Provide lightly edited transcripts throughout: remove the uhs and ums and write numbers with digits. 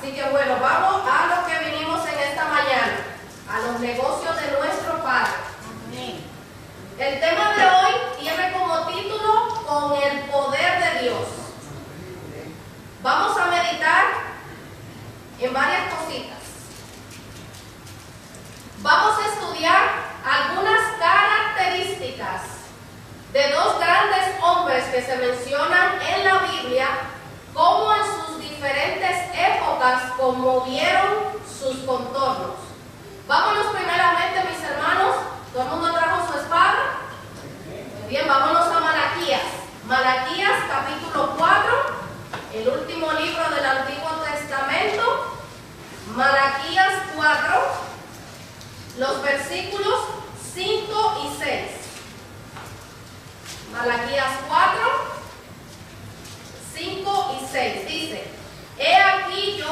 Así que bueno, vamos a lo que vinimos en esta mañana, a los negocios de nuestro Padre. El tema de hoy tiene como título Con el poder de Dios. Vamos a meditar en varias cositas. Vamos a estudiar algunas características de dos grandes hombres que se mencionan en la Biblia, cómo en sus diferentes épocas conmovieron sus contornos. Vámonos primeramente, mis hermanos. ¿Todo el mundo trajo su espada? Muy bien, vámonos a Malaquías. Malaquías capítulo 4, el último libro del Antiguo Testamento. Malaquías 4, los versículos 5 y 6. Malaquías 4, 5 y 6. Dice: He aquí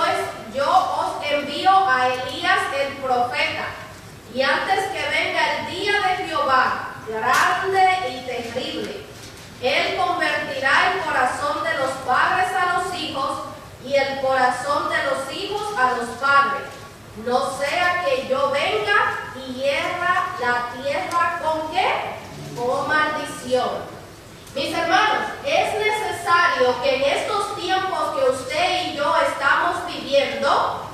yo os envío a Elías el profeta, y antes que venga el día de Jehová, grande y terrible, él convertirá el corazón de los padres a los hijos y el corazón de los hijos a los padres, no sea que yo venga y hierra la tierra ¿con qué? Con maldición. Mis hermanos, es necesario que en estos tiempos que usted y yo estamos viviendo,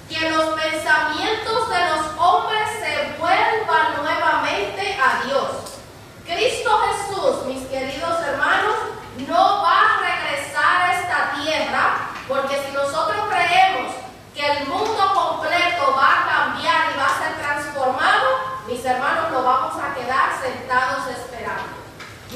que los pensamientos de los hombres se vuelvan nuevamente a Dios. Cristo Jesús, mis queridos hermanos, no va a regresar a esta tierra, porque si nosotros creemos que el mundo completo va a cambiar y va a ser transformado, mis hermanos, no vamos a quedar sentados esperando.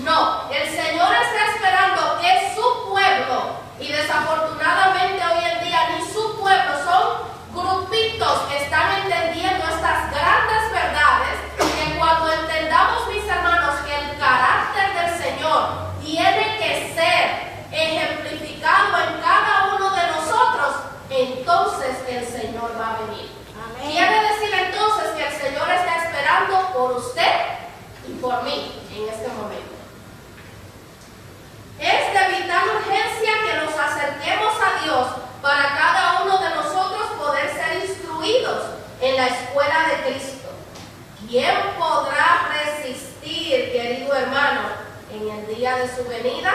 No, el Señor está esperando que su pueblo, y desafortunadamente hoy en día ni su pueblo, son grupitos que están entendiendo estas grandes verdades, que cuando entendamos, mis hermanos, que el carácter del Señor tiene que ser ejemplificado en cada uno de nosotros, entonces el Señor va a venir. Amén. Quiere decir entonces que el Señor está esperando por usted y por mí en este momento. Es de vital urgencia que nos acerquemos a Dios para cada uno de nosotros poder ser instruidos en la escuela de Cristo. ¿Quién podrá resistir, querido hermano, en el día de su venida?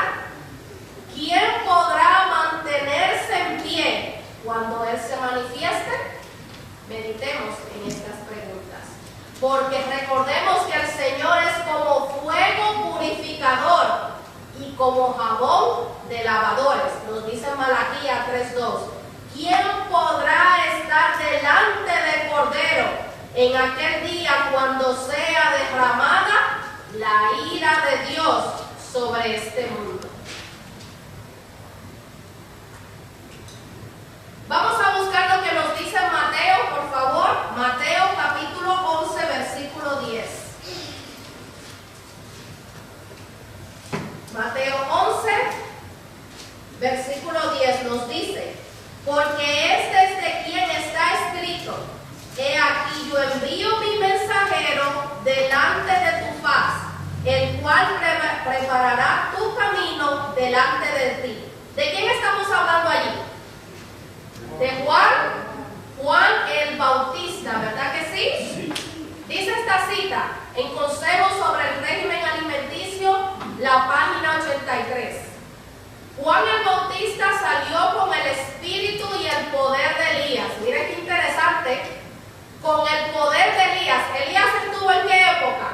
¿Quién podrá mantenerse en pie cuando Él se manifieste? Meditemos en estas preguntas, porque recordemos que el Señor es como fuego purificador y como jabón de lavadores. Nos dice Malaquías 3:2. ¿Quién podrá estar delante del Cordero en aquel día cuando sea derramada la ira de Dios sobre este mundo? Vamos a buscar lo que nos dice Mateo, por favor. Mateo capítulo 11, versículo 10. Mateo 11, versículo 10 nos dice: Porque es desde quien está escrito: He aquí yo envío mi mensajero delante de tu faz, el cual preparará tu camino delante de ti. ¿De quién estamos hablando allí? De Juan el Bautista, ¿verdad que sí? Dice esta cita en Consejos sobre el régimen alimenticio, la página 83. Juan el Bautista salió con el espíritu y el poder de Elías. Miren qué interesante. Con el poder de Elías. ¿Elías estuvo en qué época?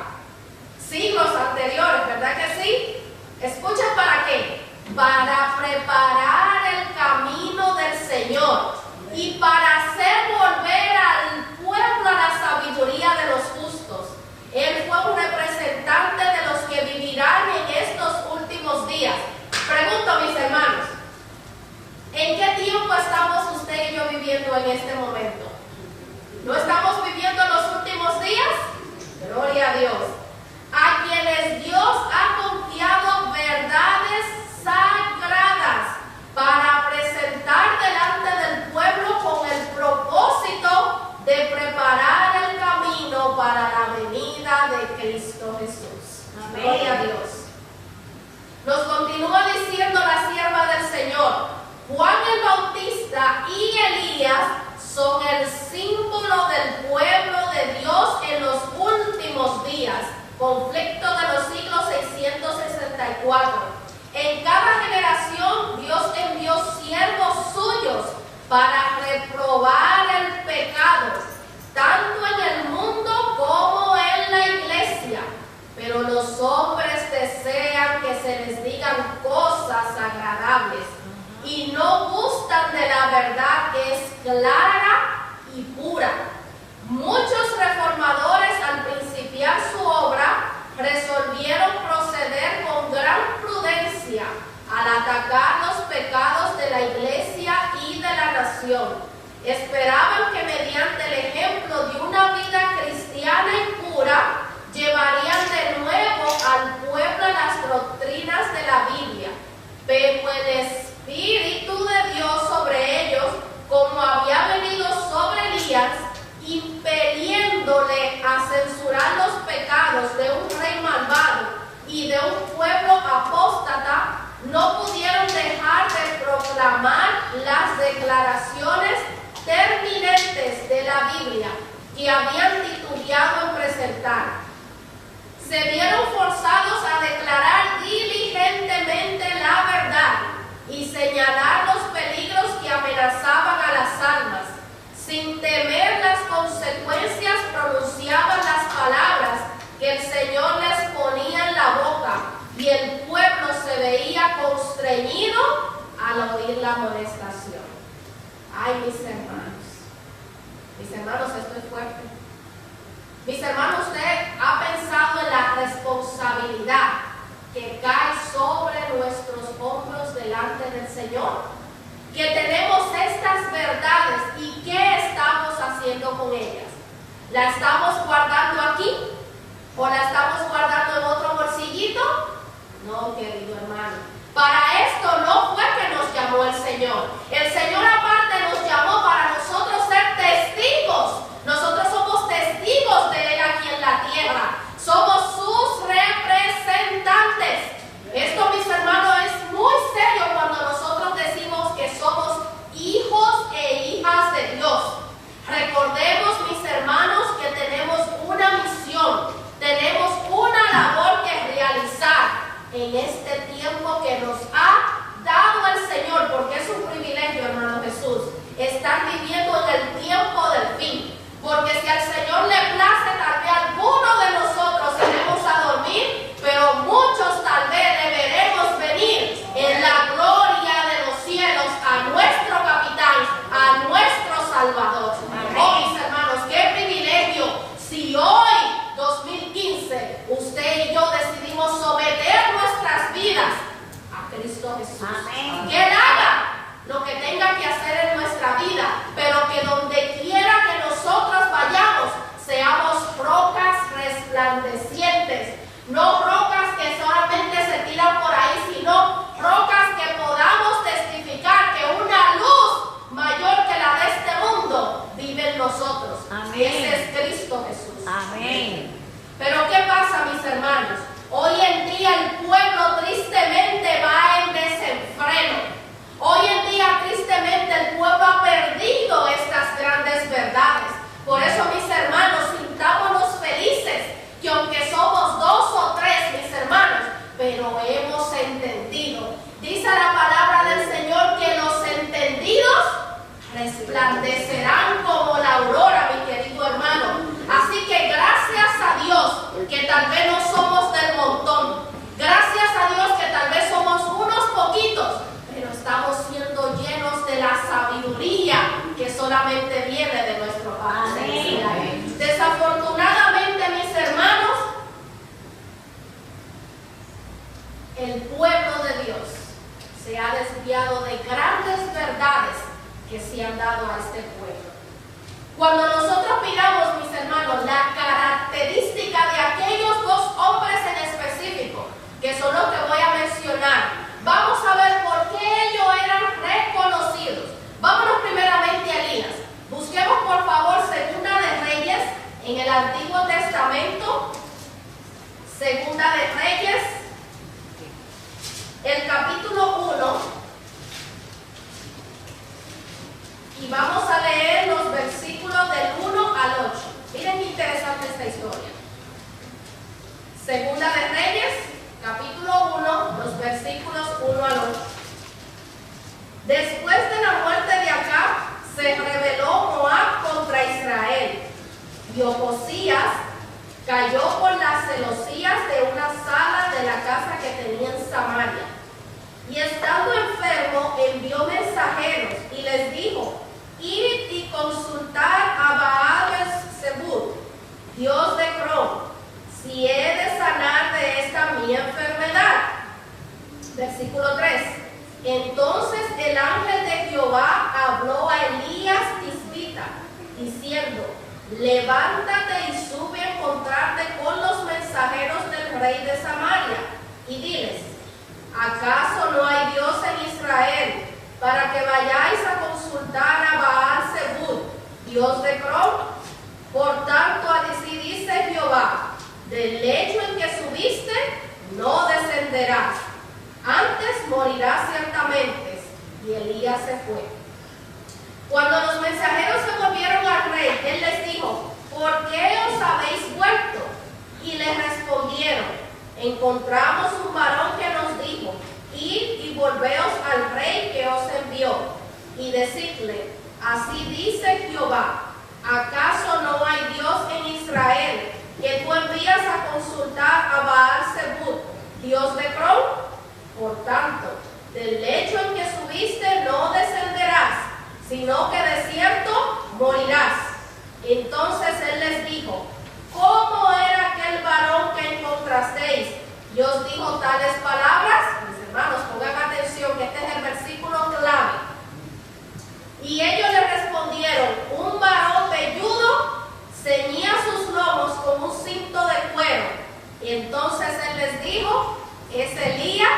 Siglos anteriores, ¿verdad que sí? Escuchen, ¿para qué? Para preparar el camino del Señor y para hacer volver al pueblo a la sabiduría de los justos. Él fue un representante de los que vivirán en estos últimos días. Pregunto, mis hermanos, ¿en qué tiempo estamos usted y yo viviendo en este momento? ¿No estamos viviendo los últimos días? Gloria a Dios. A quienes Dios ha confiado verdades sagradas para presentar delante del pueblo con el propósito de preparar el camino para la venida de Cristo Jesús. Amén. Gloria a Dios. Nos continúa diciendo la sierva del Señor: Juan el Bautista y y Elías son el símbolo del pueblo de Dios en los últimos días, conflicto de los siglos 664. En cada generación Dios envió siervos suyos para reprobar el pecado, tanto en el mundo como en la iglesia. Pero los hombres desean que se les digan cosas agradables y no gustan de la verdad que es clara y pura. Muchos reformadores al principiar su obra resolvieron proceder con gran prudencia al atacar los pecados de la iglesia y de la nación. Esperaban que mediante el ejemplo de una vida cristiana y pura llevarían de nuevo al pueblo a las doctrinas de la Biblia, pero el Espíritu de Dios sobre ellos, como había venido sobre Elías, impeliéndole a censurar los pecados de un rey malvado y de un pueblo apóstata, no pudieron dejar de proclamar las declaraciones terminantes de la Biblia que habían titubeado en presentar. Se vieron forzados a declarar diligentemente la verdad y señalar los peligros que amenazaban a las almas. Sin temer las consecuencias, pronunciaban las palabras que el Señor les ponía en la boca, y el pueblo se veía constreñido al oír la amonestación. Ay, mis hermanos, esto es fuerte. Mis hermanos, usted ha pensado en la responsabilidad que cae sobre nuestros hombros delante del Señor, que tenemos estas verdades y ¿qué estamos haciendo con ellas? ¿La estamos guardando aquí o la estamos guardando en otro bolsillito? No, querido hermano, para esto no fue que nos llamó el Señor. El Señor aparte nos llamó para nosotros ser testigos. Nosotros somos testigos de Él aquí en la tierra. Somos sus representantes. Esto, mis hermanos, es muy serio cuando nosotros decimos que somos hijos e hijas de Dios. Recordemos, mis hermanos, que tenemos una misión, tenemos una labor que realizar en este tiempo que nos ha dado el Señor, porque es un privilegio, hermano Jesús, estar viviendo en el tiempo del fin. Porque si al Señor le place, tal vez algunos de nosotros iremos a dormir, pero muchos tal vez deberemos venir en la gloria de los cielos a nuestro capitán, a nuestro Salvador. Oh, mis hermanos, qué privilegio si hoy, 2015, usted y yo decidimos someter nuestras vidas a Cristo Jesús. Amén. Que Él haga lo que tenga que hacer en nuestra vida, pero que donde quiera que nosotros vayamos, seamos rocas resplandecientes, no rocas que solamente se tiran por ahí, sino rocas que podamos testificar que una luz mayor que la de este mundo vive en nosotros. Amén. Y ese es Cristo Jesús. Amén. Pero ¿qué pasa, mis hermanos? Hoy en día el pueblo tristemente va en desenfreno. Hoy en día, tristemente, el pueblo ha perdido estas grandes verdades. Por eso, mis hermanos, sintámonos felices, que aunque somos 2 o 3, mis hermanos, pero hemos entendido. Dice la palabra del Señor que los entendidos resplandecerán como la aurora, mi querido hermano. Así que gracias a Dios que tal vez no somos del montón. Gracias a Dios que tal vez somos unos poquitos, pero estamos siendo llenos de la sabiduría que solamente viene de nuestro Padre. Amén. Desafortunadamente, mis hermanos, el pueblo de Dios se ha desviado de grandes verdades que se han dado a este pueblo. Cuando nosotros miramos, mis hermanos, la característica de aquellos 2 hombres en específico, que son los que voy a mencionar, vamos a ver por qué ellos eran reconocidos. Vámonos primeramente a Elías. Busquemos, por favor, Segunda de Reyes en el Antiguo Testamento. Segunda de Reyes, el capítulo 1. Y cayó por las celosías de una sala de la casa que tenía en Samaria. Y estando enfermo, envió mensajeros y les dijo: id y consultar a Baal-Zebub, dios de Crom, si he de sanar de esta mi enfermedad. Versículo 3. Entonces el ángel de Jehová habló a Elías Tisbita, diciendo: levántate y sube a encontrarte con los mensajeros del rey de Samaria, y diles: ¿acaso no hay Dios en Israel, para que vayáis a consultar a Baal-Zebub, dios de Crom? Por tanto, así dice Jehová: del lecho en que subiste, no descenderás, antes morirás ciertamente. Y Elías se fue. Cuando los mensajeros se volvieron al rey, él les dijo: ¿por qué os habéis vuelto? Y les respondieron: encontramos un varón que nos dijo: id y volveos al rey que os envió, y decidle: así dice Jehová, ¿acaso no hay Dios en Israel, que tú envías a consultar a Baal-Zebub, dios de Crom? Por tanto, del lecho en que subiste no descenderás, sino que de cierto morirás. Entonces él les dijo: ¿cómo era aquel varón que encontrasteis? Y os dijo tales palabras. Mis hermanos, pongan atención que este es el versículo clave. Y ellos le respondieron: un varón velludo ceñía sus lomos con un cinto de cuero. Y entonces él les dijo: es Elías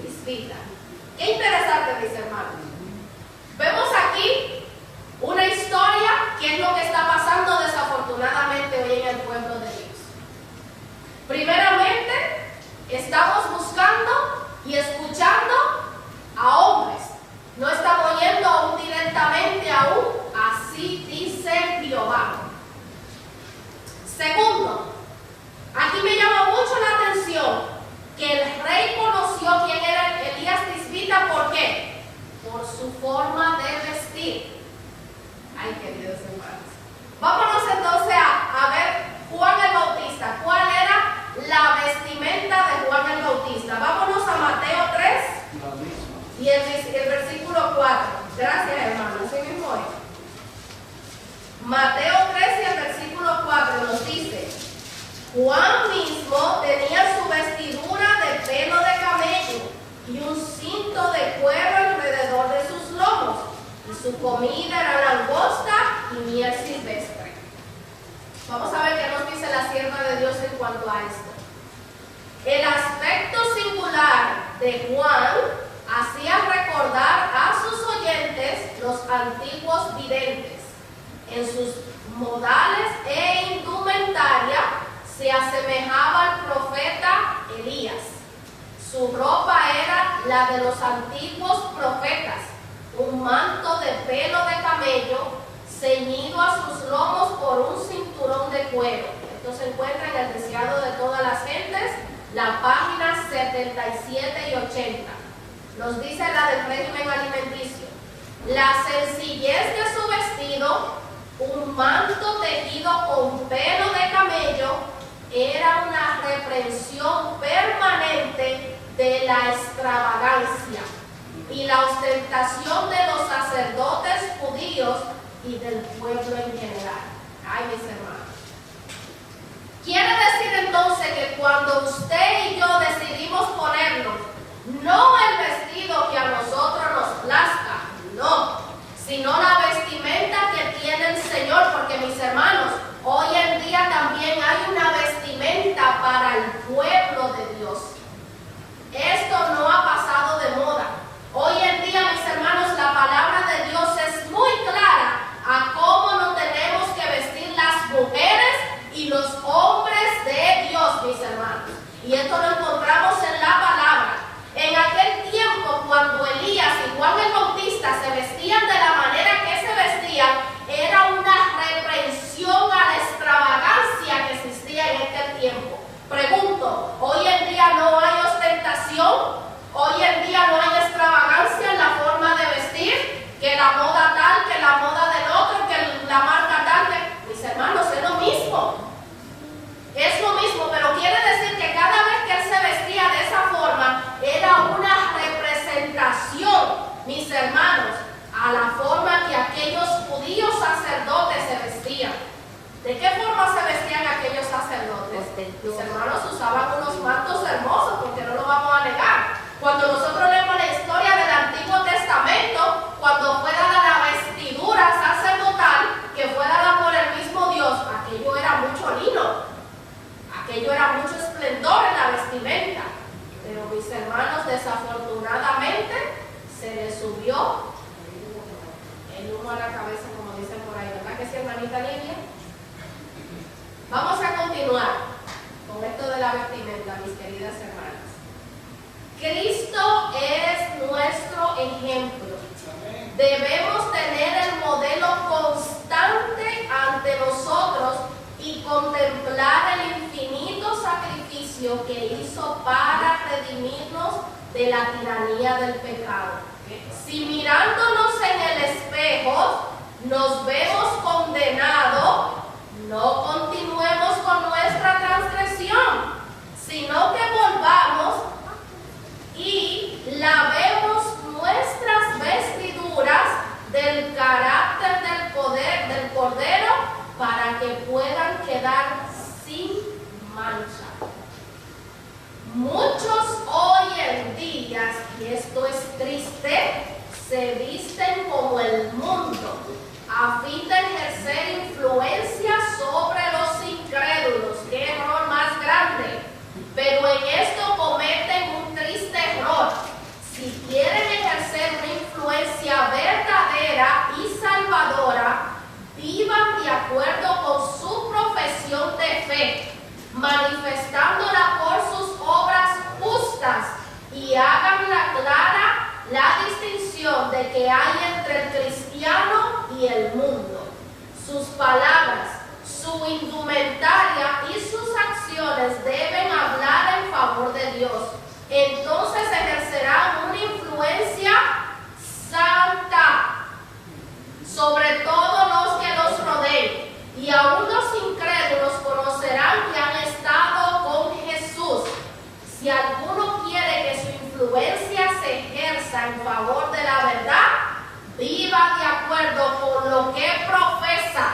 Tisbita. Qué interesante, mis hermanos. Vemos aquí una historia que es lo que está pasando desafortunadamente hoy en el pueblo de Dios. Primeramente, estamos buscando y escuchando a hombres. No estamos yendo aún directamente a un así dice Jehová. Segundo, aquí me llama mucho la atención que el rey conoció quién era Elías Tisbita. ¿Por qué? Por su forma de vestir. Ay, queridos hermanos. Vámonos entonces a ver Juan el Bautista. ¿Cuál era la vestimenta de Juan el Bautista? Vámonos a Mateo 3 y el versículo 4. Gracias, hermanos. Así mismo es. Mateo 3 y el versículo 4 nos dice: Juan mismo tenía su vestidura de pelo de camello y un cinto de cuero alrededor de sus lomos, y su comida era langosta y miel silvestre. Vamos a ver qué nos dice la sierva de Dios en cuanto a esto. El aspecto singular de Juan hacía recordar a sus oyentes los antiguos videntes. En sus modales e indumentaria se asemejaba al profeta Elías. Su ropa era la de los antiguos profetas, un manto de pelo de camello ceñido a sus lomos por un cinturón de cuero. Esto se encuentra en el Deseado de todas las gentes, la página 77 y 80. Nos dice la del régimen alimenticio: la sencillez de su vestido, un manto tejido con pelo de camello, era una reprensión permanente de la extravagancia y la ostentación de los sacerdotes judíos y del pueblo en general. Ay, mis hermanos. Quiere decir entonces que cuando usted y yo decidimos ponernos no el vestido que a nosotros nos plazca, no, sino la vestimenta que tiene el Señor, porque mis hermanos, hoy en día también hay una vestimenta para el pueblo de Dios. Esto no ha pasado de moda. Hoy en día, mis hermanos, la palabra de Dios es muy clara a cómo nos tenemos que vestir las mujeres y los hombres de Dios, mis hermanos. Y esto lo encontramos en la palabra. En aquel tiempo, cuando Elías y Juan el Bautista se vestían de la manera que Mis hermanos usaban unos mantos hermosos, porque no lo vamos a negar. Cuando nosotros leemos la historia del Antiguo Testamento, cuando fue dada la vestidura sacerdotal, que fue dada por el mismo Dios, aquello era mucho lino, aquello era mucho esplendor en la vestimenta. Pero mis hermanos, desafortunadamente, se les subió el humo a la cabeza, como dicen por ahí, ¿verdad que sí, hermanita Lidia? Vamos a continuar con esto de la vestimenta, mis queridas hermanas. Cristo es nuestro ejemplo. Debemos tener el modelo constante ante nosotros y contemplar el infinito sacrificio que hizo para redimirnos de la tiranía del pecado. Si mirándonos en el espejo nos vemos condenados, no continuemos con nuestra transgresión, sino que volvamos y lavemos nuestras vestiduras del carácter del Cordero para que puedan quedar sin mancha. Muchos hoy en día, y esto es triste, se visten como el mundo, a fin de ejercer influencia sobre los incrédulos. ¡Qué error más grande! Pero en esto cometen un triste error. Si quieren ejercer una influencia verdadera y salvadora, vivan de acuerdo con su profesión de fe, manifestándola por sus obras justas, y háganla clara la distinción de que hay entre el cristiano y el mundo. Sus palabras, su indumentaria y sus acciones deben hablar en favor de Dios. Entonces ejercerán una influencia santa sobre todos los que los rodeen, y aún los incrédulos conocerán que han estado con Jesús. Si alguno quiere que su influencia se ejerza en favor de la verdad, viva de acuerdo con lo que profesa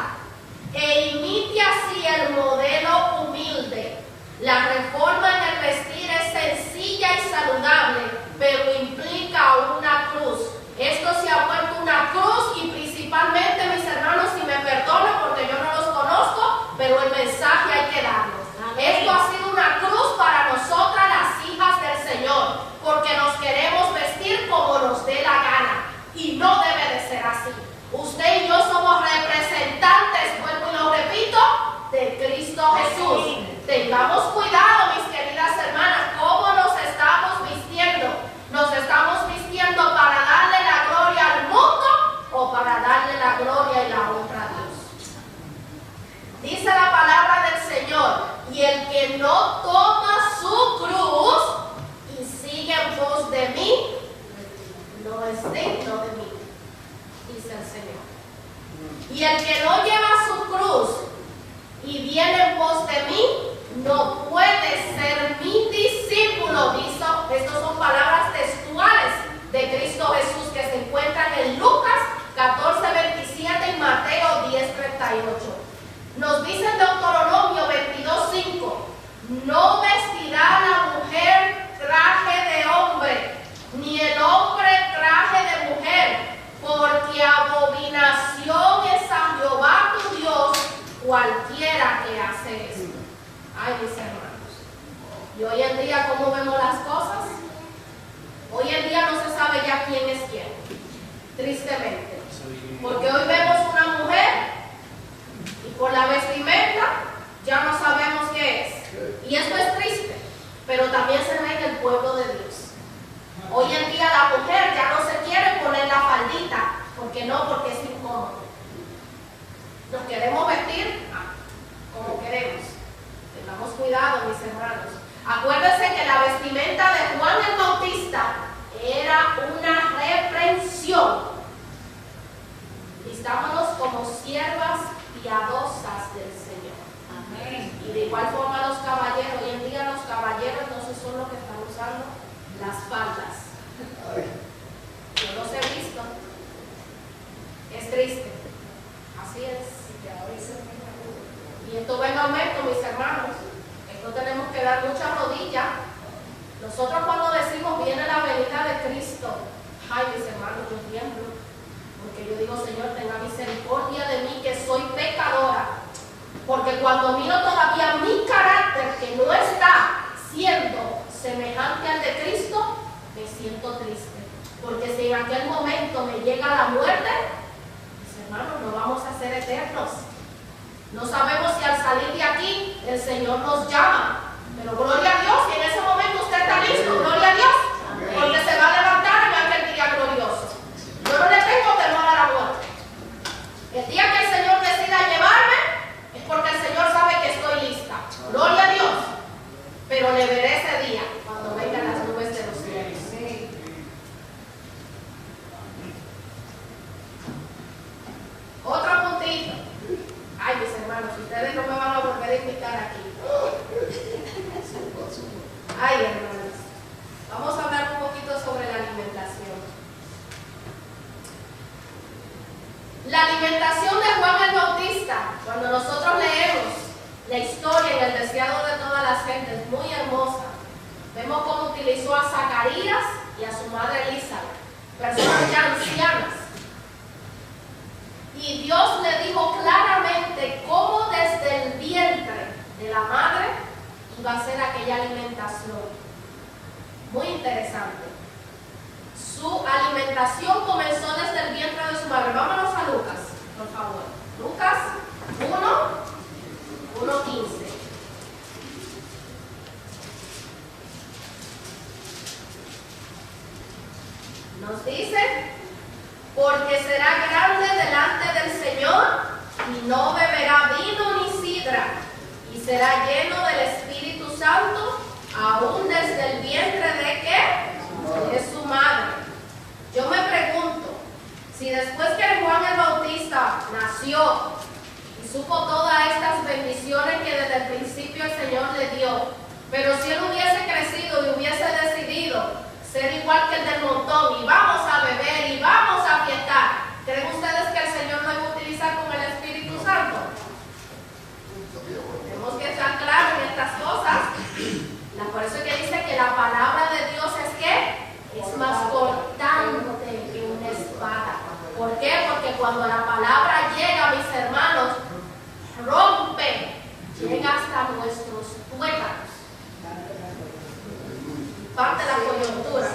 e imite así el modelo humilde. La reforma en el vestir es sencilla y saludable, pero implica una cruz. Esto se ha vuelto una cruz, y principalmente, mis hermanos, si me perdonan porque yo no los conozco, pero el mensaje hay que darlo. Esto ha sido una cruz para nosotras, las hijas del Señor, porque nos queremos vestir como nos dé la gana, y no debe de ser así. Usted y yo somos representantes, vuelvo y lo repito, de Cristo Jesús. Tengamos cuidado, mis queridas hermanas, cómo nos estamos vistiendo. ¿Nos estamos vistiendo para darle la gloria al mundo o para darle la gloria y la honra a Dios? Dice la palabra del Señor: y el que no toma su cruz y sigue en pos de mí, no es digno de mí, dice el Señor. Y el que no lleva su cruz y viene en pos de mí, no puede ser mi discípulo. Estas son palabras textuales de Cristo Jesús que se encuentran en Lucas 14:27 y Mateo 10:38. Nos dice en Deuteronomio 22:5: no vestirá la mujer traje de hombre, ni el hombre traje de mujer, porque abominación es a Jehová tu Dios cualquiera que hace esto. Ay, mis hermanos, y hoy en día, ¿cómo vemos las cosas? Hoy en día no se sabe ya quién es quién, tristemente, porque hoy vemos una mujer y por la vestimenta ya no sabemos qué es, y esto es triste, pero también se ve en el pueblo de Dios. Hoy en día la mujer ya no se quiere poner la faldita, porque es incómodo. Nos queremos vestir como queremos. Tengamos cuidado, mis hermanos. Acuérdense que la vestimenta de Juan el Bautista era una reprensión. Vistámonos como siervas piadosas del Señor. Amén. Y de igual forma los caballeros. Hoy en día los caballeros entonces son los que están usando las faldas. Yo los he visto. Es triste. Así es. Y esto va en aumento, mis hermanos. nosotros tenemos que dar mucha rodilla. Nosotros cuando decimos viene la venida de Cristo, ay mis hermanos, yo tiemblo, porque yo digo, Señor, tenga misericordia de mí que soy pecadora, porque cuando miro todavía mi carácter que no está siendo semejante al de Cristo, me siento triste, porque si en aquel momento me llega la muerte, mis hermanos, no vamos a ser eternos. No sabemos si al salir de aquí el Señor nos llama, pero gloria a Dios, si en ese momento usted está listo, gloria a Dios, porque se va a levantar en aquel día glorioso. Yo no le tengo temor a la muerte. El día que el Señor decida llevarme es porque el Señor sabe que estoy lista. Gloria a Dios. Pero le veré ese día cuando vengan las nubes de los cielos. Otro puntito. Ay, mis hermanos, ustedes no me van a volver a invitar aquí. Ay, hermanos. Vamos a hablar un poquito sobre la alimentación. La alimentación de Juan el Bautista, cuando nosotros leemos la historia en el deseado de todas las gentes, es muy hermosa. Vemos cómo utilizó a Zacarías y a su madre Elizabeth, personas ya ancianas. Y Dios le dijo claramente cómo desde el vientre de la madre iba a ser aquella alimentación. Muy interesante. Su alimentación comenzó desde el vientre de su madre. Vámonos a Lucas, por favor. Lucas 1:15. Nos dice, porque será grande delante del Señor y no beberá vino ni sidra, y será lleno del Espíritu Santo, aún desde el vientre de ¿qué? De su madre. Yo me pregunto, si después que Juan el Bautista nació y supo todas estas bendiciones que desde el principio el Señor le dio, pero si él hubiese crecido y hubiese decidido ser igual que el del montón y vamos a beber y vamos a fiestar, ¿creen ustedes que el Señor lo iba a utilizar con el Espíritu Santo? Tenemos que estar claros en estas cosas. Por eso es que dice que la palabra de Dios es que es más cortante que una espada. ¿Por qué? Porque cuando la palabra llega, mis hermanos, rompe, llega hasta nuestros tuétanos, parte la coyuntura,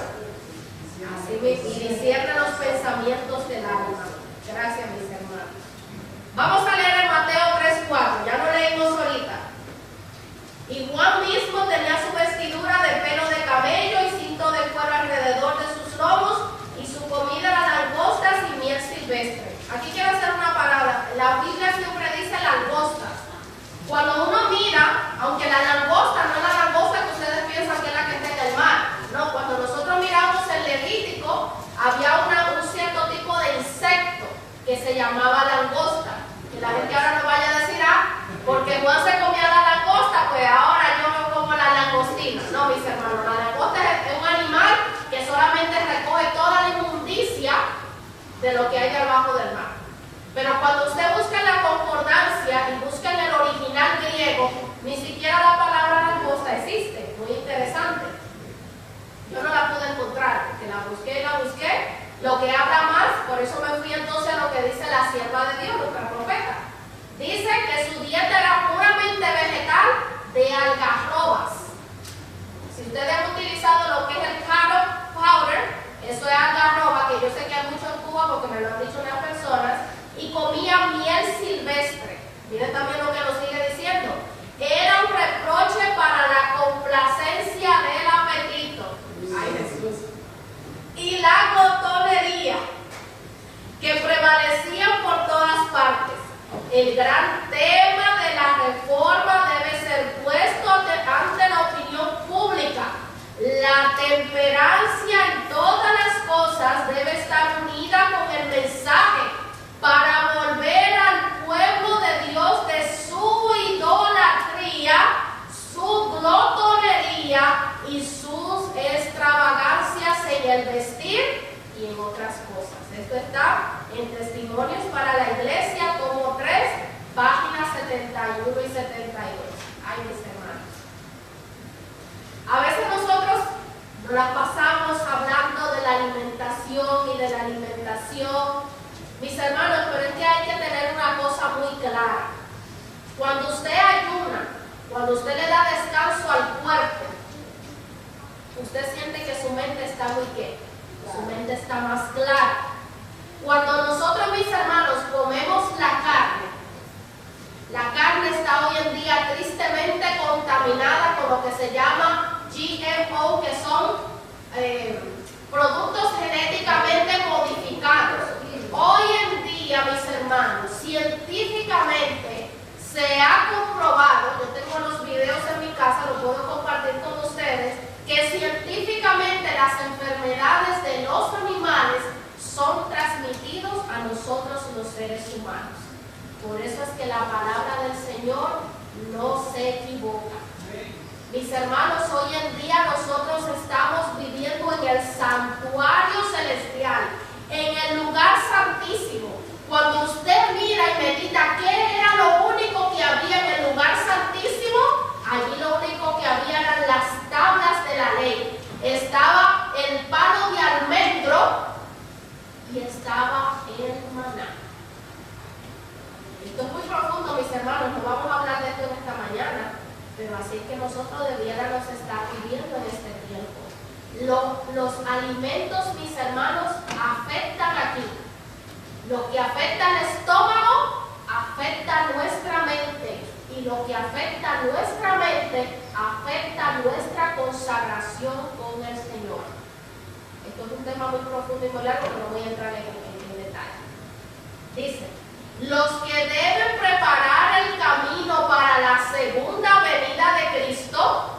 así y discierne los pensamientos del alma. Gracias, mis hermanos. Vamos a leer en Mateo 3:4, ya lo leímos ahorita. Y Juan mismo tenía su vestidura de pelo de camello y cinto de cuero alrededor de sus lomos, y su comida era langostas y miel silvestre. Aquí quiero hacer una parada. La Biblia siempre dice langostas. Cuando uno mira, aunque la langosta no es la langosta que ustedes piensan que es la que está en el mar, no, cuando nosotros miramos el Levítico, había un cierto tipo de insecto que se llamaba langosta. Que la gente ahora no vaya a decir, porque Juan se comía la langosta, pues ahora yo me como la langostina. No, mis hermanos, la langosta es un animal que solamente recoge toda la inmundicia de lo que hay debajo del mar. Pero cuando usted busca en la concordancia y busca en el original griego, ni siquiera la palabra langosta existe. Muy interesante. Yo no la pude encontrar, porque la busqué y la busqué. Lo que habla más, por eso me fui entonces a lo que dice la sierva de Dios, nuestra profeta. Dice que su dieta era puramente vegetal de algarrobas. Si ustedes han utilizado lo que es el carrot powder, eso es algarroba, que yo sé que hay mucho en Cuba porque me lo han dicho unas personas, y comía miel silvestre. Miren también lo que nos sigue diciendo. Era un reproche para la complacencia del apetito. Ay, Jesús. Y la glotonería, que prevalecían por todas partes. El gran tema de la reforma debe ser puesto ante la opinión pública. La temperancia en todas las cosas debe estar unida con el mensaje para volver al pueblo de Dios de su idolatría, su glotonería y sus extravagancias en el vestir y en otras cosas. Esto está en Testimonios para la Iglesia, tomo 3, páginas 71 y 72. Ay, mis hermanos. Nos la pasamos hablando de la alimentación y de la alimentación. Mis hermanos, pero es que hay que tener una cosa muy clara. Cuando usted ayuna, cuando usted le da descanso al cuerpo, usted siente que su mente está muy ¿qué? Su mente está más clara. Cuando nosotros, mis hermanos, comemos la carne está hoy en día tristemente contaminada con lo que se llama GMO, que son productos genéticamente modificados. Hoy en día, mis hermanos, científicamente se ha comprobado, yo tengo los videos en mi casa, los puedo compartir con ustedes, que científicamente las enfermedades de los animales son transmitidos a nosotros los seres humanos. Por eso es que la palabra del Señor no se equivoca. Mis hermanos, hoy en día nosotros estamos viviendo en el santuario celestial, en el lugar santísimo. Cuando usted mira y medita qué era lo único que había en el lugar santísimo, allí lo único que había eran las tablas de la ley. Estaba el palo de almendro y estaba el maná. Esto es muy profundo, mis hermanos, no vamos a hablar de esto en esta mañana, pero así es que nosotros debiéramos estar viviendo en este tiempo. Los alimentos, mis hermanos, afectan aquí. Lo que afecta al estómago, afecta nuestra mente. Y lo que afecta nuestra mente, afecta nuestra consagración con el Señor. Esto es un tema muy profundo y muy largo, pero no voy a entrar en detalle. Dice: los que deben preparar el camino para la segunda venida de Cristo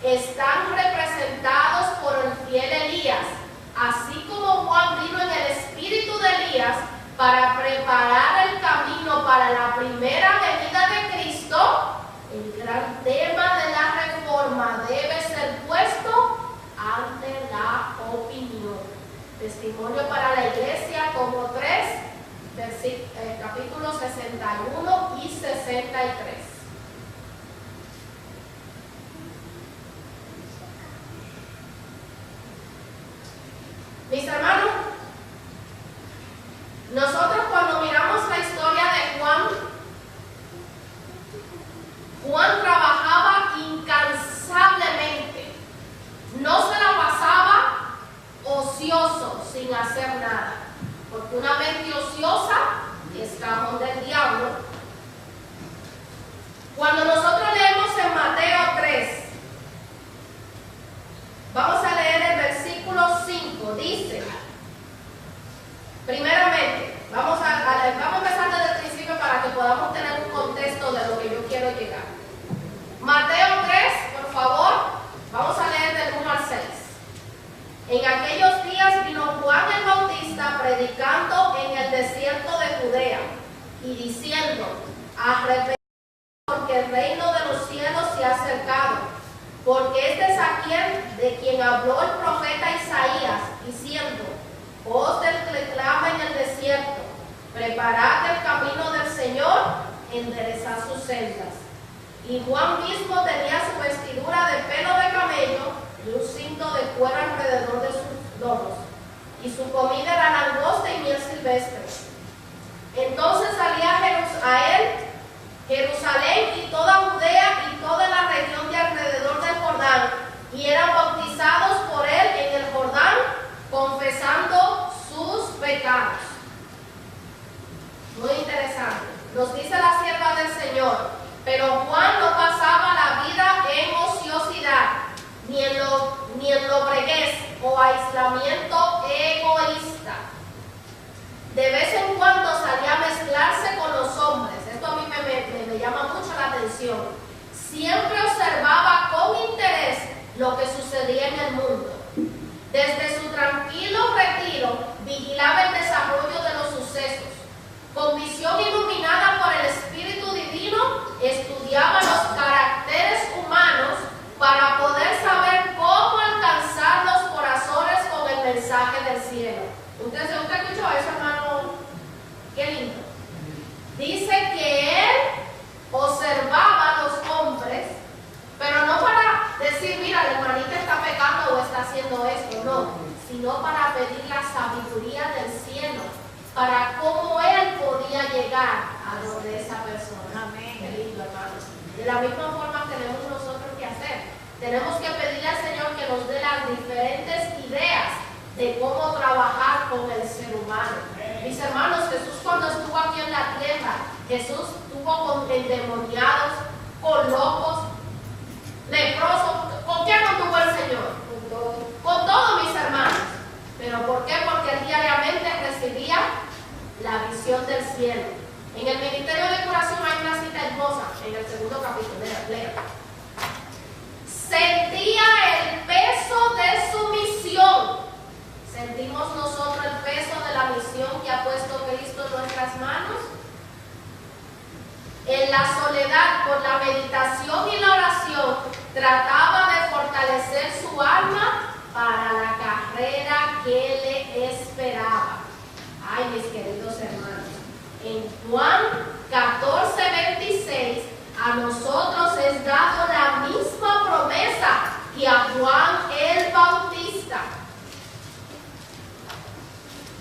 están representados por el fiel Elías, así como Juan vino en el espíritu de Elías para preparar el camino para la primera venida de Cristo. El gran tema de la reforma debe ser puesto ante la opinión. Testimonio para la Iglesia, tomo 3, capítulos 61 y 63. Mis hermanos, nosotros cuando miramos la historia de Juan trabajaba incansablemente, no se la pasaba ocioso sin hacer nada, porque una mente ociosa es cajón del diablo. Cuando nosotros leemos en Mateo 3, vamos a leer el versículo 5, dice, primeramente, vamos a empezar desde el principio para que podamos tener un contexto de lo que yo quiero llegar. Mateo 3, por favor, vamos a leer del 1 al 6. En aquellos días vino Juan el Bautista predicando en el desierto de Judea y diciendo: arrepentidos, porque el reino de los cielos se ha acercado. Porque este es de quien habló el profeta Isaías, diciendo: voz del que clama en el desierto, preparad el camino del Señor, enderezad sus sendas. Y Juan mismo tenía su vestidura de pelo de camello y un cinto de cuero alrededor de sus lomos, y su comida era langosta y miel silvestre. Entonces salía a él Jerusalén y toda Judea y toda la región de alrededor del Jordán, y eran bautizados por él en el Jordán, confesando sus pecados. Muy interesante. Nos dice la sierva del Señor: pero Juan no pasaba la vida en ociosidad, ni en lobreguez o aislamiento egoísta. De vez en cuando salía a mezclarse con los hombres. Esto a mí me llama mucho la atención. Siempre observaba con interés lo que sucedía en el mundo. Desde su tranquilo retiro, vigilaba el desarrollo de los sucesos. Con visión iluminada por el Espíritu Divino, estudiaba los caracteres humanos para poder saber cómo alcanzar los corazones con el mensaje del cielo. ¿Usted escuchó eso, hermano? Qué lindo. Dice que él observaba a los hombres, pero no para decir: mira, la hermanita llegar a donde esa persona. Amén. Qué lindo, hermanos. De la misma forma tenemos nosotros que hacer. Tenemos que pedirle al Señor que nos dé las diferentes ideas de cómo trabajar con el ser humano. Mis hermanos, Jesús cuando estuvo aquí en la tierra, Jesús estuvo con endemoniados, con locos, leprosos. ¿Con quién no tuvo el Señor? Con todos, mis hermanos. ¿Pero por qué? Porque él diariamente recibía la visión del cielo. En el ministerio de curación hay una cita hermosa en el 2º capítulo. Lea. Sentía el peso de su misión. ¿Sentimos nosotros el peso de la misión que ha puesto Cristo en nuestras manos? En la soledad, por la meditación y la oración, trataba de fortalecer su alma para la carrera que le esperaba. Ay, mis queridos hermanos, en Juan 14:26, a nosotros es dado la misma promesa que a Juan el Bautista.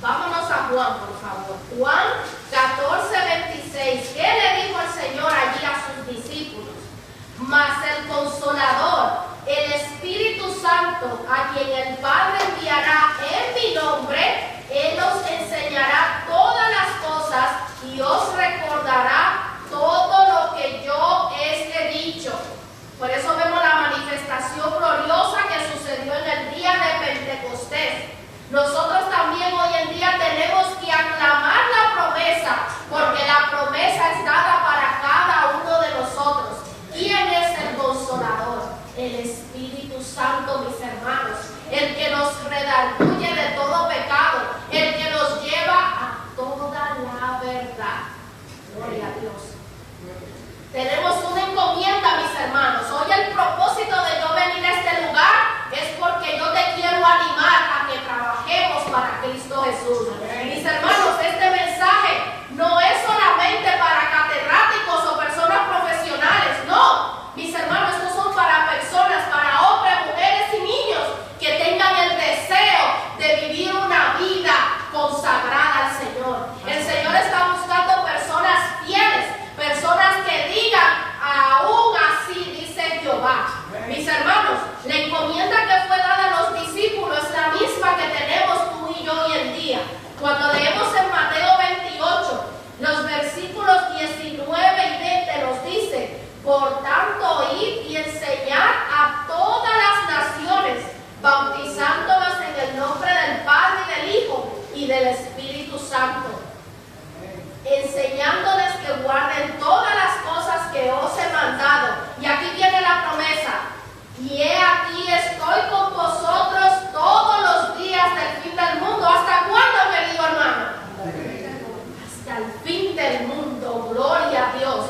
Vámonos a Juan, por favor. Juan 14:26. ¿Qué le dijo el Señor allí a sus discípulos? Mas el Consolador, el Espíritu Santo, a quien el Padre enviará en mi nombre, Él os enseñará todas las cosas y os recordará todo lo que yo he dicho. Por eso vemos la manifestación gloriosa que sucedió en el día de Pentecostés. Nosotros también hoy en día tenemos que aclamar la promesa, porque la promesa es dada para cada uno de nosotros. ¿Quién es el Consolador? El Espíritu Santo, mis hermanos, el que nos redarguye de todo pecado, el que nos lleva a toda la verdad. Gloria a Dios. Tenemos una encomienda, mis hermanos. Hoy el propósito de yo venir a este lugar es porque yo te quiero animar a que trabajemos para Cristo Jesús. Mis hermanos, este mensaje no es solamente para catedráticos o personas profesionales, no. Mis hermanos, estos son para personas, para hombres, mujeres y niños que tengan el deseo de vivir una vida consagrada al Señor. El Señor está buscando personas fieles, personas que digan, aún así dice Jehová. Mis hermanos, la encomienda que fue dada a los discípulos es la misma que tenemos tú y yo hoy en día. Cuando leemos en Mateo 28, los versículos 19 y 20 nos dice: por tanto, id y enseñad a todas las naciones, bautizándolas en el nombre del Padre y del Hijo y del Espíritu Santo, enseñándoles que guarden todas las cosas que os he mandado. Y aquí viene la promesa: y he aquí estoy con vosotros todos los días del fin del mundo. ¿Hasta cuándo, querido hermano? Hasta el fin del mundo. Gloria a Dios.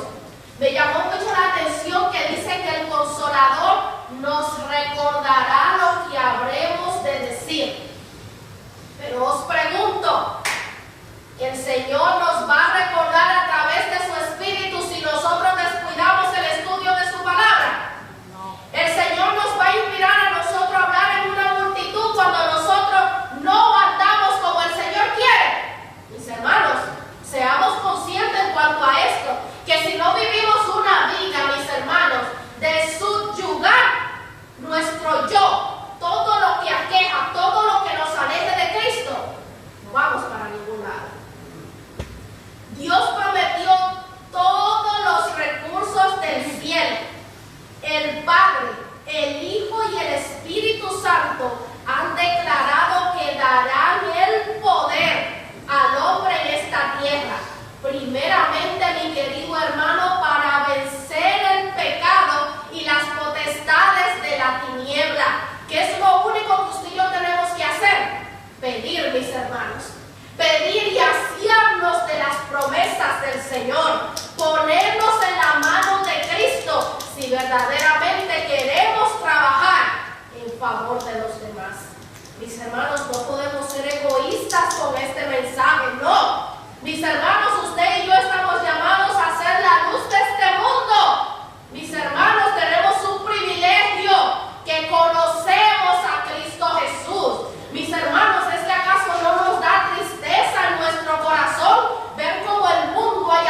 Me llamó mucho la atención que dice que el Consolador nos recordará lo que habremos de decir. Pero os pregunto, ¿el Señor nos va a recordar a través de su Espíritu si nosotros descuidamos el estudio de su palabra? No. El Señor nos va a inspirar a nosotros a hablar en una multitud cuando nosotros no andamos como el Señor quiere. Mis hermanos, seamos conscientes en cuanto a esto, que si no vivimos una vida, mis hermanos, de subyugar nuestro yo, todo lo que aqueja, todo lo que nos aleje de Cristo, no vamos para ningún lado. Dios prometió todos los recursos del cielo. El Padre, el Hijo y el Espíritu Santo han declarado que darán el poder al hombre en esta tierra. Primeramente, mi querido hermano, para vencer el pecado y las potestades de la tiniebla. ¿Qué es lo único que usted y yo tenemos que hacer? Pedir, mis hermanos. Pedir y asiarnos de las promesas del Señor. Ponernos en la mano de Cristo si verdaderamente queremos trabajar en favor de los demás. Mis hermanos, no podemos ser egoístas con este mensaje, no. Mis hermanos, usted y yo estamos llamados a ser la luz de este mundo. Mis hermanos, tenemos un privilegio, que conocemos a Cristo Jesús. Mis hermanos, ¿es que acaso no nos da tristeza en nuestro corazón ver cómo el mundo ha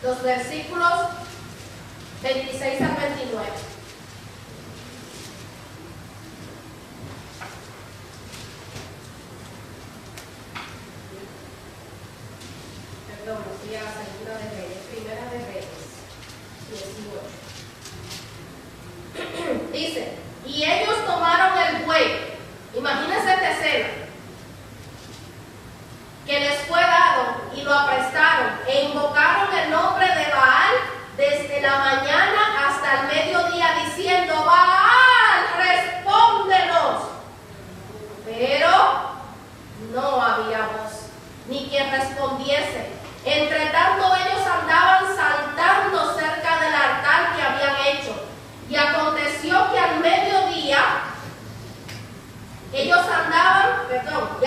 los versículos 26 al 29. Perdón, fui a la segunda de Reyes, primera de Reyes, 18. Dice, y ellos tomaron el buey. Imagínense esta escena. Que les fue dado y lo aprestaron e invocaron el nombre de Baal desde la mañana hasta el mediodía, diciendo: Baal, respóndenos. Pero no había voz, ni quien respondiese. Entre tanto ellos andaban saltando cerca del altar que habían hecho. Y aconteció que al mediodía y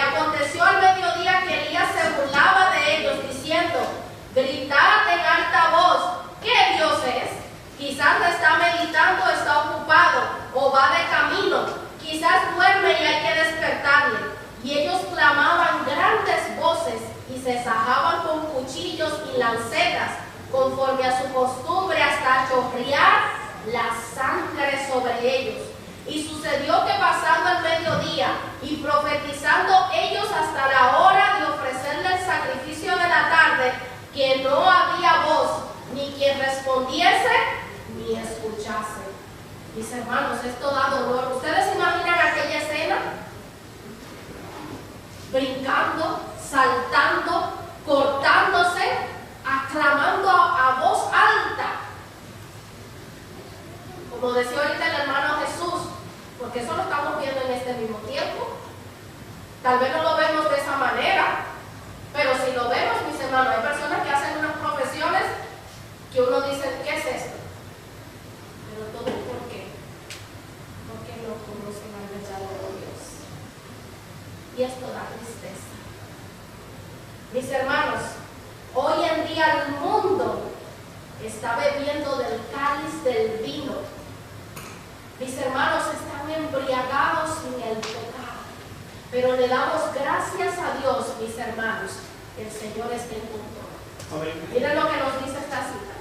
aconteció al mediodía que Elías se burlaba de ellos, diciendo: gritad en alta voz, ¿qué Dios es? Quizás está meditando, está ocupado, o va de camino, quizás duerme y hay que despertarle. Y ellos clamaban grandes voces y se sajaban con cuchillos y lancetas, conforme a su costumbre, hasta chorrear la sangre sobre ellos. Y sucedió que pasando el mediodía y profetizando ellos hasta la hora de ofrecerle el sacrificio de la tarde, que no había voz, ni quien respondiese, ni escuchase. Mis hermanos, esto da dolor. ¿Ustedes imaginan aquella escena? Brincando, saltando, cortándose, aclamando a voz alta. Como decía ahorita el hermano Jesús, porque eso lo estamos viendo en este mismo tiempo. Tal vez no lo vemos de esa manera, pero si lo vemos, mis hermanos, hay personas que hacen unas profesiones que uno dice: ¿qué es esto? Pero todo ¿por qué? Porque no conocen al verdadero Dios. Y esto da tristeza. Mis hermanos, hoy en día el mundo está bebiendo del cáliz del vino. Mis hermanos están embriagados en el pecado, pero le damos gracias a Dios, mis hermanos, que el Señor esté en control. Miren lo que nos dice esta cita.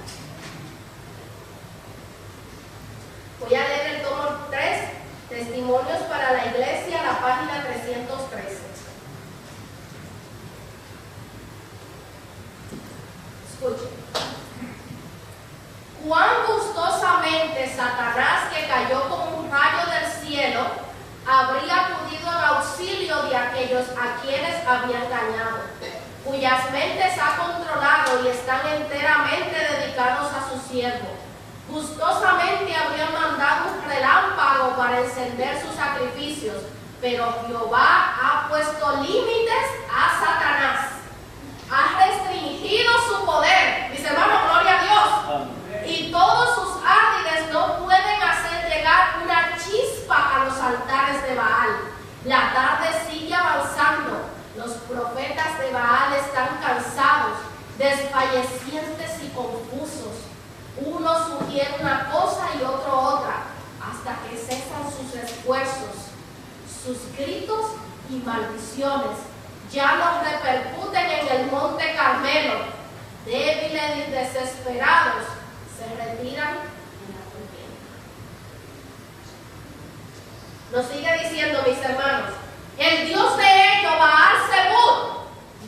Voy a leer el tomo 3, Testimonios para la Iglesia, la página 313. Escuchen. Cuán gustosamente Satanás, que cayó como un rayo del cielo, habría acudido en auxilio de aquellos a quienes había engañado, cuyas mentes ha controlado y están enteramente dedicados a su siervo. Gustosamente habría mandado un relámpago para encender sus sacrificios, pero Jehová ha puesto límites a Satanás, ha restringido su poder. Mis hermanos, gloria a Dios. Y todos sus árdides no pueden hacer llegar una chispa a los altares de Baal. La tarde sigue avanzando. Los profetas de Baal están cansados, desfallecientes y confusos. Uno sugiere una cosa y otro otra, hasta que cesan sus esfuerzos. Sus gritos y maldiciones ya no repercuten en el monte Carmelo. Débiles y desesperados se retiran en la contienda. Nos sigue diciendo, mis hermanos, el Dios de ellos, Baal-Zebub,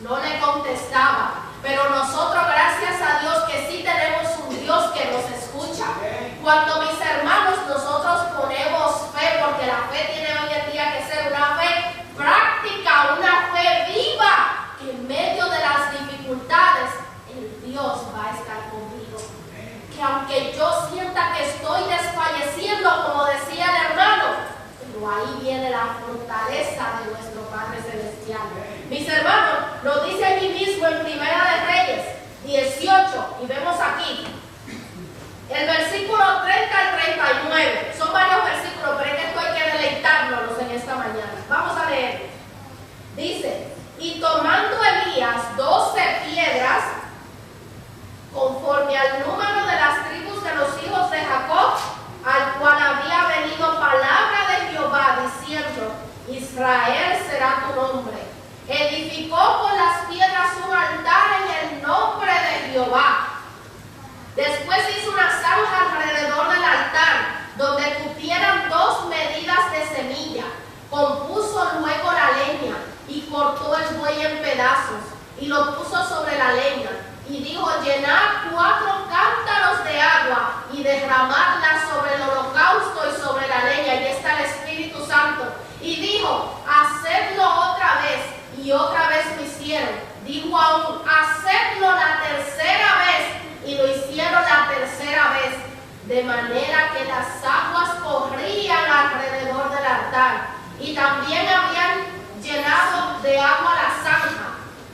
no le contestaba, pero nosotros, gracias a Dios, que sí tenemos un Dios que nos escucha. Cuando, mis hermanos, nosotros ponemos fe, porque la fe tiene hoy en día que ser una fe práctica, una fe viva, que en medio de las dificultades el Dios va a estar conmigo. Que aunque yo sienta que estoy desfalleciendo, como decía el hermano, pero ahí viene la fortaleza de nuestro Padre Celestial. Mis hermanos, lo dice allí mismo en Primera de Reyes 18, y vemos aquí el versículo 30 al 39. Son varios versículos, pero es que esto hay que deleitarnos en esta mañana. Vamos a leer. Dice: y tomando Elías 12 piedras, conforme al número de las tribus de los hijos de Jacob, al cual había venido palabra de Jehová, diciendo: Israel será tu nombre. Edificó con las piedras un altar en el nombre de Jehová. derramarla sobre el holocausto y sobre la leña. Y está el Espíritu Santo. Y dijo, hacedlo otra vez. Y otra vez lo hicieron. Dijo aún, hacedlo la tercera vez. Y lo hicieron la tercera vez. De manera que las aguas corrían alrededor del altar. Y también habían llenado de agua la zanja.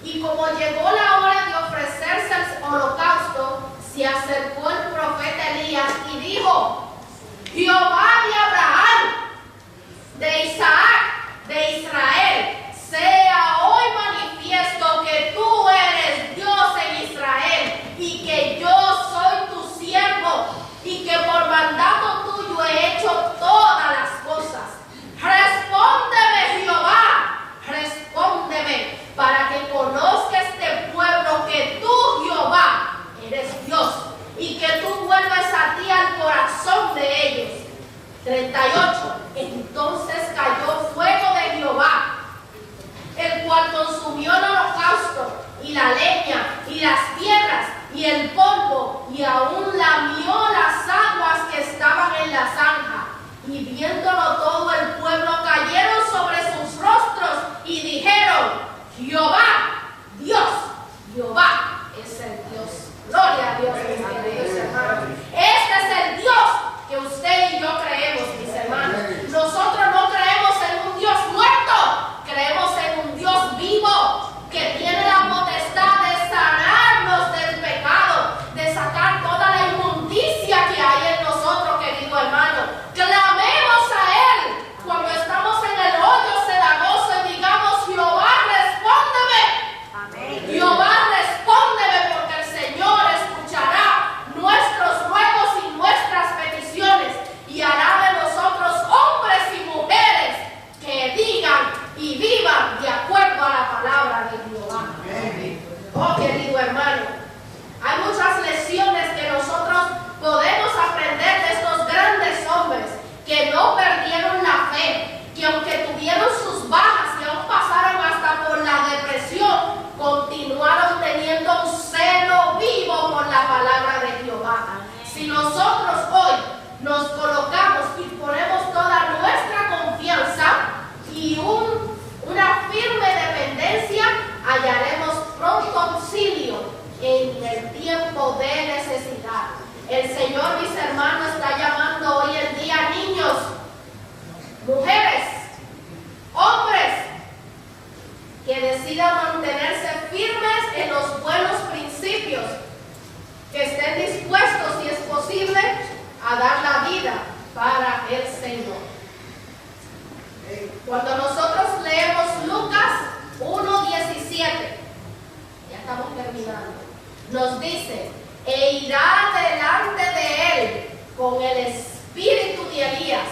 Y como llegó la hora de ofrecerse el holocausto, se acercó el profeta Elías y dijo, Jehová de Abraham, de Isaac, de Israel, sea hoy manifiesto que tú eres Dios en Israel y que yo soy tu siervo y que por mandato tuyo he hecho todas las cosas. Respóndeme, Jehová, respóndeme, para que conozca este pueblo que tú, Jehová, eres Dios y que tú vuelvas a ti al corazón de ellos. 38. Entonces cayó fuego de Jehová, el cual consumió el holocausto y la leña y las piedras y el polvo, y aún lamió las aguas que estaban en la zanja. Y viéndolo todo el pueblo cayeron sobre sus rostros y dijeron, Jehová, Dios, Jehová es el Dios. Gloria a Dios, mis queridos hermanos. Este es el Dios que usted y yo creemos, mis hermanos. Nosotros no creemos en un Dios muerto, creemos en un Dios vivo que tiene la potestad de sanarnos del pecado, de sacar toda la inmundicia que hay en nosotros, querido hermano. Clamemos a Él cuando estamos en el hoyo cenagoso y digamos, Jehová, respóndeme. Amén. Jehová, respóndeme, porque el Señor escuchará nuestros ruegos y nuestras peticiones y hará de nosotros hombres y mujeres que digan y vivan de acuerdo a la palabra de Jehová. Amén. Oh, querido hermano, hay muchas lecciones que nosotros podemos aprender de estos grandes hombres que no perdieron la fe, que aunque tuvieron sus bajas y aún pasaron hasta por la depresión, continuaron teniendo un celo vivo por la palabra de Jehová. Si nosotros hoy nos colocamos y ponemos toda nuestra confianza y una firme dependencia, hallaremos pronto auxilio en el tiempo de necesidad. El Señor, mis hermanos, está llamando hoy en día niños, mujeres, hombres, que decidan mantenerse firmes en los buenos principios, que estén dispuestos, si es posible, a dar la vida para el Señor. Cuando nosotros leemos Lucas 1:17, ya estamos terminando, nos dice, e irá delante de él con el espíritu de Elías,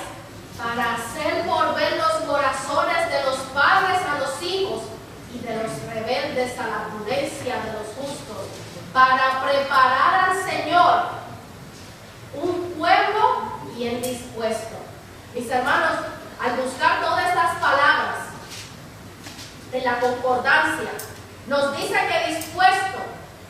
para hacer volver los corazones de los padres a los hijos y de los rebeldes a la prudencia de los justos, para preparar al Señor un pueblo bien dispuesto. Mis hermanos, al buscar todas estas palabras de la concordancia, nos dice que dispuesto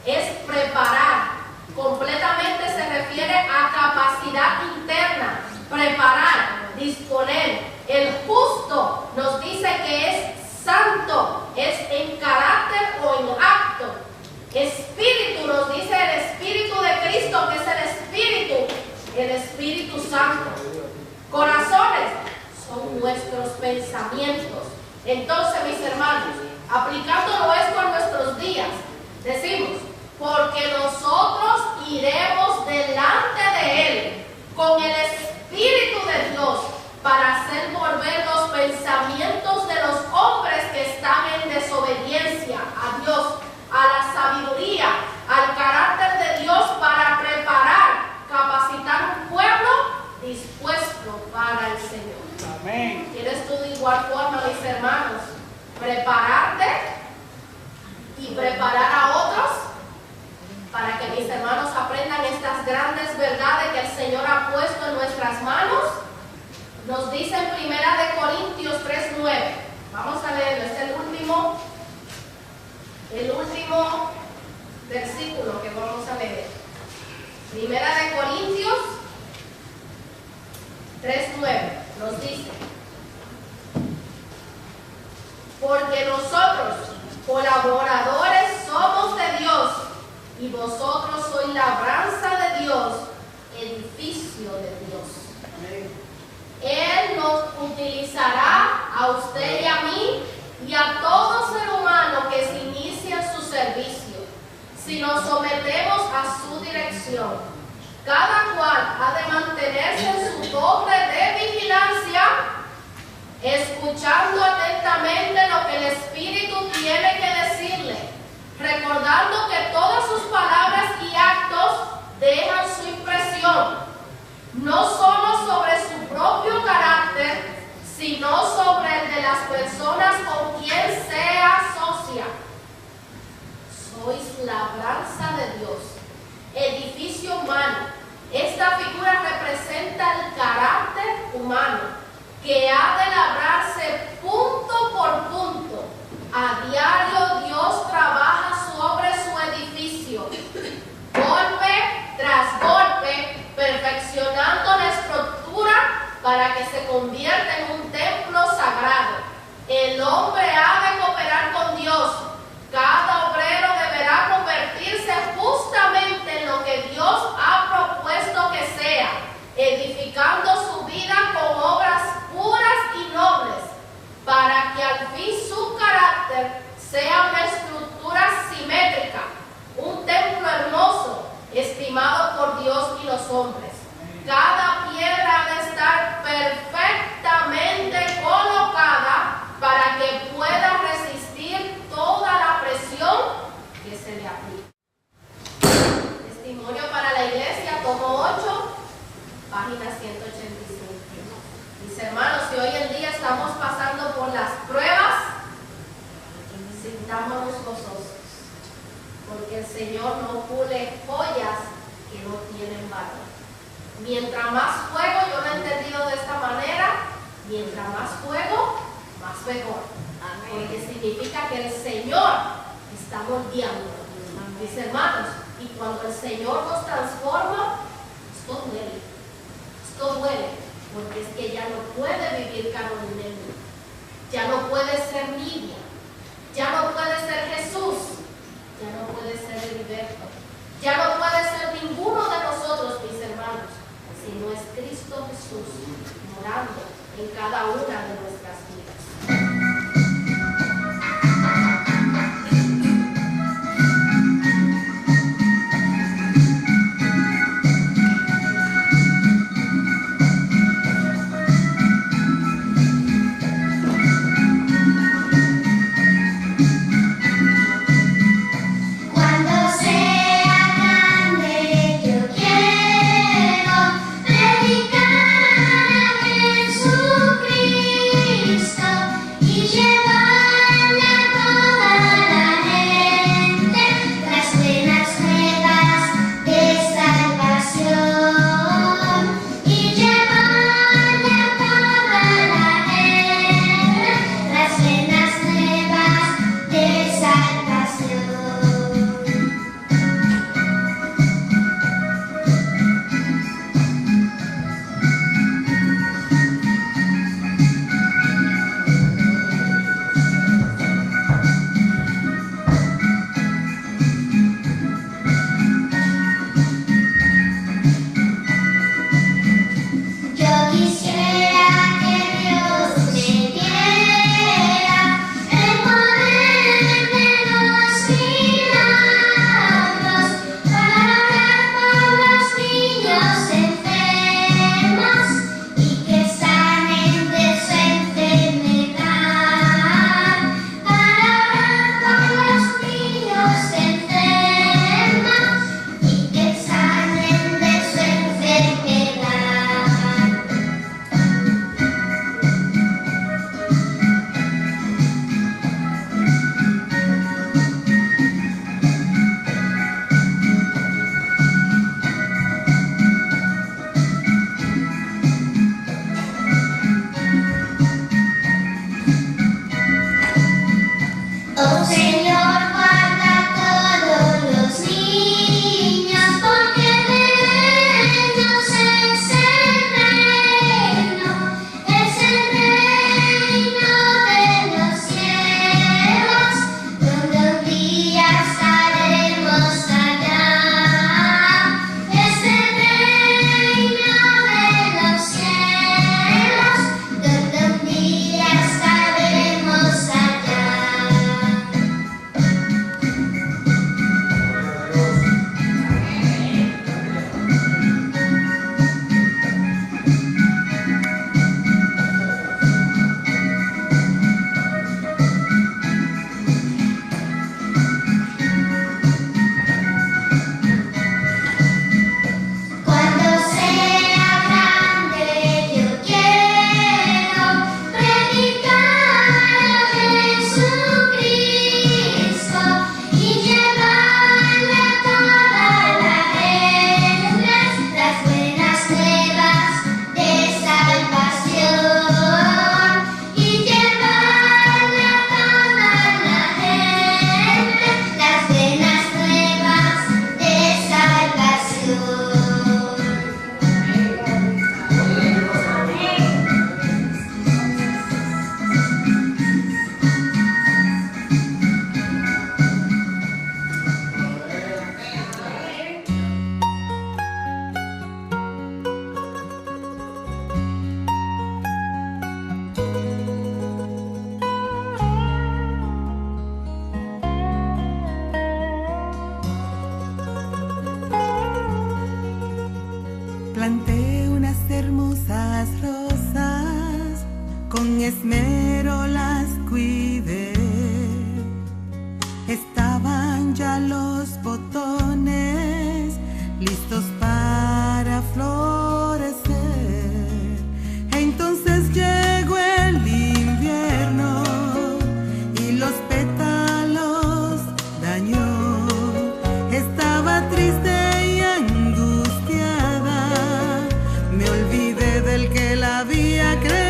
es preparar. Completamente se refiere a capacidad interna, preparar, disponer. El justo nos dice que es santo, es en carácter o en acto. Espíritu nos dice el Espíritu de Cristo, que es el Espíritu Santo. Corazones son nuestros pensamientos. Entonces, mis hermanos, aplicándolo esto a nuestros días, decimos, porque nosotros iremos delante de Él con el Espíritu de Dios para hacer volver los pensamientos de los hombres que están en desobediencia a Dios, a la sabiduría, al carácter de Dios, para preparar, capacitar un pueblo dispuesto para el Señor. Amén. ¿Quieres tú de igual forma, mis hermanos, prepararte y preparar a otros para que mis hermanos aprendan estas grandes verdades que el Señor ha puesto en nuestras manos? Nos dice en 1 Corintios 3:9. Vamos a leerlo, es el último versículo que vamos a leer. 1 Corintios porque nosotros, colaboradores, somos de Dios, y vosotros sois labranza de Dios, edificio de Dios. Él nos utilizará a usted y a mí y a todo ser humano que se inicie en su servicio, si nos sometemos a su dirección. Cada cual ha de mantenerse en su torre de vigilancia, escuchando atentamente lo que el Espíritu tiene que decirle, recordando que todas sus palabras y actos dejan su impresión, no solo sobre su propio carácter, sino sobre el de las personas con quien se asocia. Sois labranza de Dios, edificio humano. Esta figura representa el carácter humano, que ha de labrarse punto por punto. A diario Dios trabaja sobre su edificio, golpe tras golpe, perfeccionando la estructura para que se convierta en un templo sagrado. El hombre ha de cooperar con Dios. Cada obrero deberá convertirse justamente en lo que Dios ha propuesto que sea, edificando su vida con obras puras y nobles, para que al fin su carácter sea una estructura simétrica, un templo hermoso, estimado por Dios y los hombres. Cada piedra ha de estar perfectamente colocada para que pueda resistir toda la presión que se le aplique. Testimonio para la Iglesia, tomo 8, página 185. Mis hermanos, si hoy en día estamos pasando por las pruebas, sintámonos gozosos, porque el Señor no pule joyas que no tienen valor. Mientras más fuego, yo lo he entendido de esta manera, mientras más fuego, más mejor. Porque significa que el Señor está moldeando, mis hermanos, y cuando el Señor nos transforma, esto duele. Esto duele, porque es que ya no puede vivir Carolina, ya no puede ser Lidia, ya no puede ser Jesús, ya no puede ser Heriberto, ya no puede ser ninguno de nosotros, mis hermanos, sino es Cristo Jesús morando en cada una de nuestras vidas. Es el reino de los cielos. esmero las cuidé. Estaban ya los botones listos para florecer. Entonces llegó el invierno y los pétalos dañó. Estaba triste y angustiada, me olvidé del que la había creado.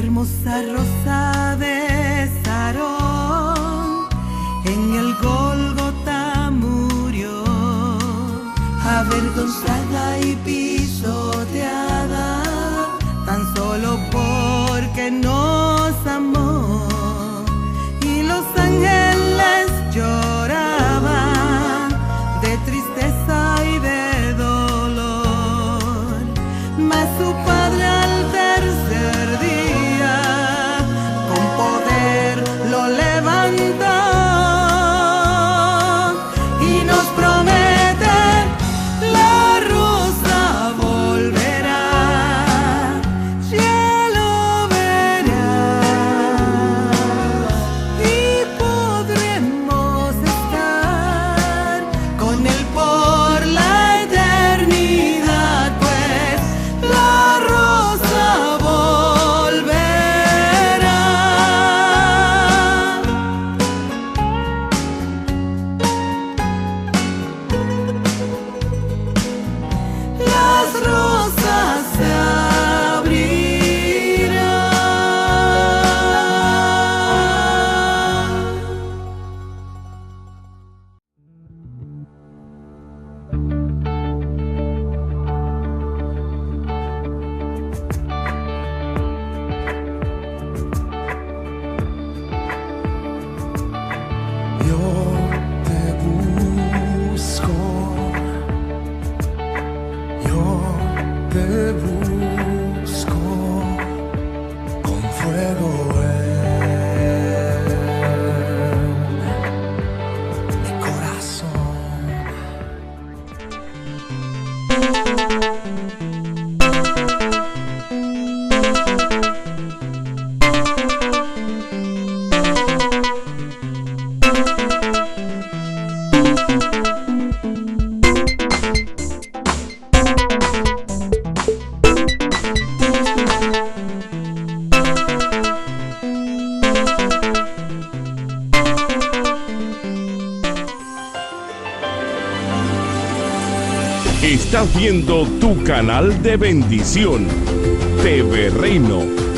Hermosa rosa de Sarón en el Gólgota murió, avergonzada y pisoteada, tan solo porque nos amó. Y los ángeles lloraban de tristeza y de dolor, mas su padre al tercer día lo levantó y nos promete la rosa volverá, cielo verá y podremos estar con él por la eternidad, pues la rosa volverá. Te busco con fuego en mi corazón. Estás viendo tu canal de bendición, TV Reino.